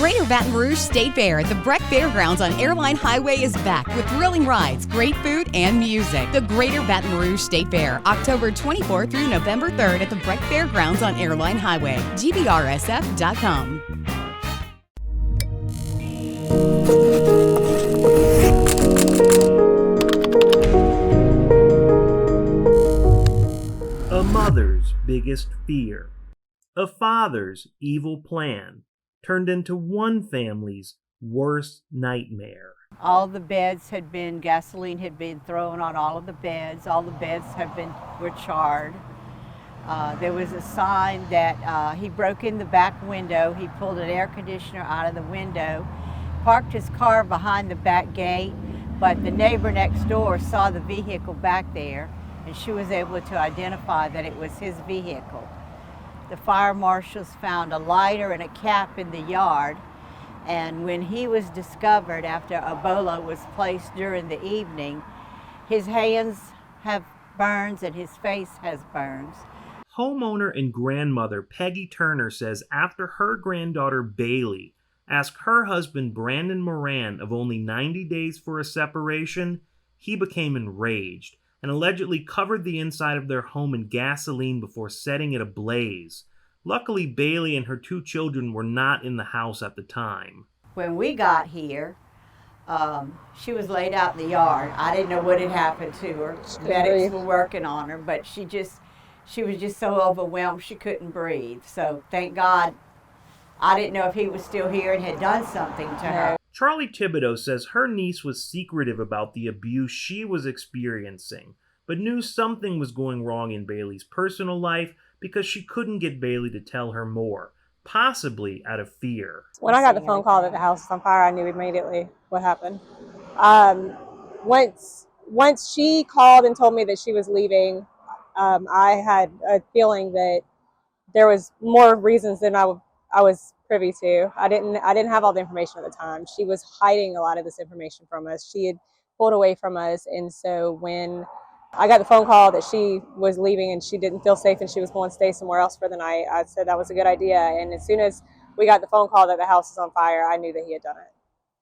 Greater Baton Rouge State Fair at the Breck Fairgrounds on Airline Highway is back with thrilling rides, great food, and music. The Greater Baton Rouge State Fair, October 24th through November 3rd at the Breck Fairgrounds on Airline Highway. GBRSF.com. A mother's biggest fear. A father's evil plan turned into one family's worst nightmare. All the beds gasoline had been thrown on all of the beds. All the beds were charred. There was a sign that he broke in the back window. He pulled an air conditioner out of the window, parked his car behind the back gate, but the neighbor next door saw the vehicle back there, and she was able to identify that it was his vehicle. The fire marshals found a lighter and a cap in the yard, and when he was discovered after Ebola was placed during the evening, his hands have burns and his face has burns. Homeowner and grandmother Peggy Turner says after her granddaughter Bailey asked her husband Brandon Moran of only 90 days for a separation, he became enraged and allegedly covered the inside of their home in gasoline before setting it ablaze. Luckily, Bailey and her 2 children were not in the house at the time. When we got here, she was laid out in the yard. I didn't know what had happened to her. Medics were working on her, but she was just so overwhelmed she couldn't breathe. So thank God, I didn't know if he was still here and had done something to her. Charlie Thibodeau says her niece was secretive about the abuse she was experiencing, but knew something was going wrong in Bailey's personal life because she couldn't get Bailey to tell her more, possibly out of fear. When I got the phone call that the house was on fire, I knew immediately what happened. Once she called and told me that she was leaving, I had a feeling that there was more reasons than I was privy to. I didn't have all the information at the time. She was hiding a lot of this information from us. She had pulled away from us, and so when I got the phone call that she was leaving and she didn't feel safe and she was going to stay somewhere else for the night, I said that was a good idea. And as soon as we got the phone call that the house was on fire, I knew that he had done it.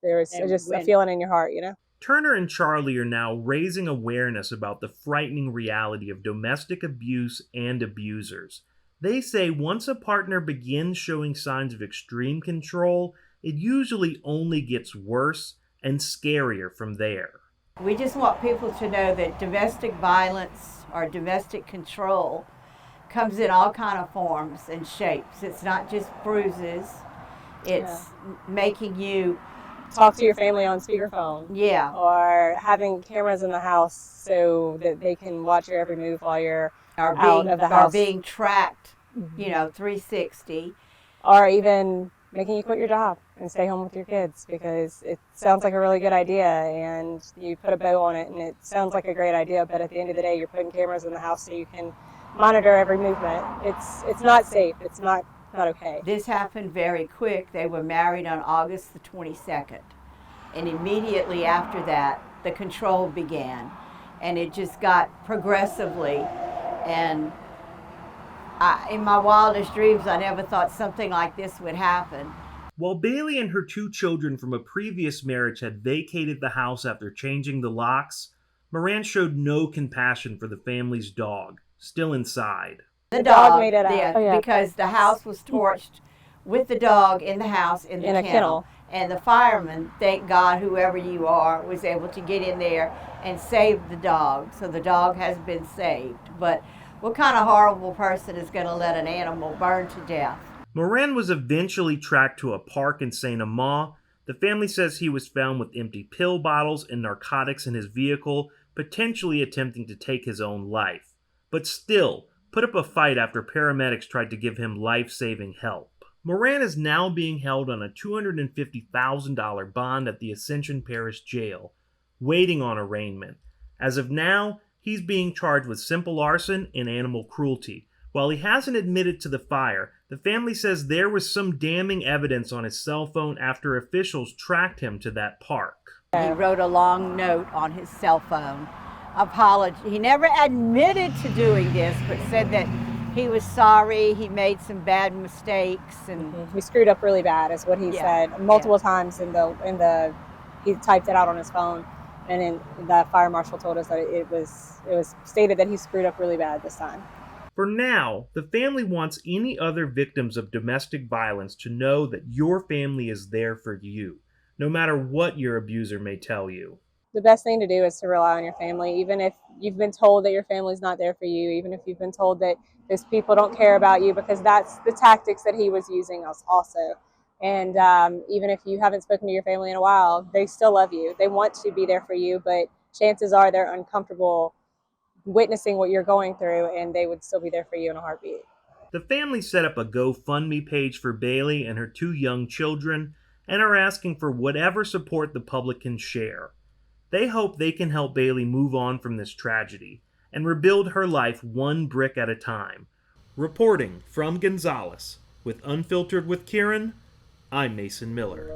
There was just a feeling in your heart, you know? Turner and Charlie are now raising awareness about the frightening reality of domestic abuse and abusers. They say once a partner begins showing signs of extreme control, it usually only gets worse and scarier from there. We just want people to know that domestic violence or domestic control comes in all kind of forms and shapes. It's not just bruises. It's making you talk to your family on speakerphone. Yeah. Or having cameras in the house so that they can watch your every move while you're out of the house. Or being tracked, 360. Or even making you quit your job and stay home with your kids because it sounds like a really good idea and you put a bow on it and it sounds like a great idea, but at the end of the day, you're putting cameras in the house so you can monitor every movement. It's not safe. It's not okay. This happened very quick. They were married on August the 22nd. And immediately after that, the control began. And it just got progressively. And in my wildest dreams, I never thought something like this would happen. While Bailey and her 2 children from a previous marriage had vacated the house after changing the locks, Moran showed no compassion for the family's dog, still inside. The dog made it out. Because the house was torched with the dog in the house in the kennel. And the fireman, thank God, whoever you are, was able to get in there and save the dog. So the dog has been saved. But what kind of horrible person is going to let an animal burn to death? Moran was eventually tracked to a park in St. Amant. The family says he was found with empty pill bottles and narcotics in his vehicle, potentially attempting to take his own life. But still, put up a fight after paramedics tried to give him life-saving help. Moran is now being held on a $250,000 bond at the Ascension Parish Jail, waiting on arraignment. As of now, he's being charged with simple arson and animal cruelty. While he hasn't admitted to the fire, the family says there was some damning evidence on his cell phone after officials tracked him to that park. He wrote a long note on his cell phone. Apology. He never admitted to doing this, but said that he was sorry. He made some bad mistakes, and We screwed up really bad, is what he Yeah, said multiple times in the. He typed it out on his phone, and then the fire marshal told us that it was stated that he screwed up really bad this time. For now, the family wants any other victims of domestic violence to know that your family is there for you, no matter what your abuser may tell you. The best thing to do is to rely on your family, even if you've been told that your family's not there for you, even if you've been told that those people don't care about you, because that's the tactics that he was using also. And even if you haven't spoken to your family in a while, they still love you. They want to be there for you, but chances are they're uncomfortable witnessing what you're going through, and they would still be there for you in a heartbeat. The family set up a GoFundMe page for Bailey and her 2 young children and are asking for whatever support the public can share. They hope they can help Bailey move on from this tragedy and rebuild her life one brick at a time. Reporting from Gonzales, with Unfiltered with Kieran, I'm Mason Miller.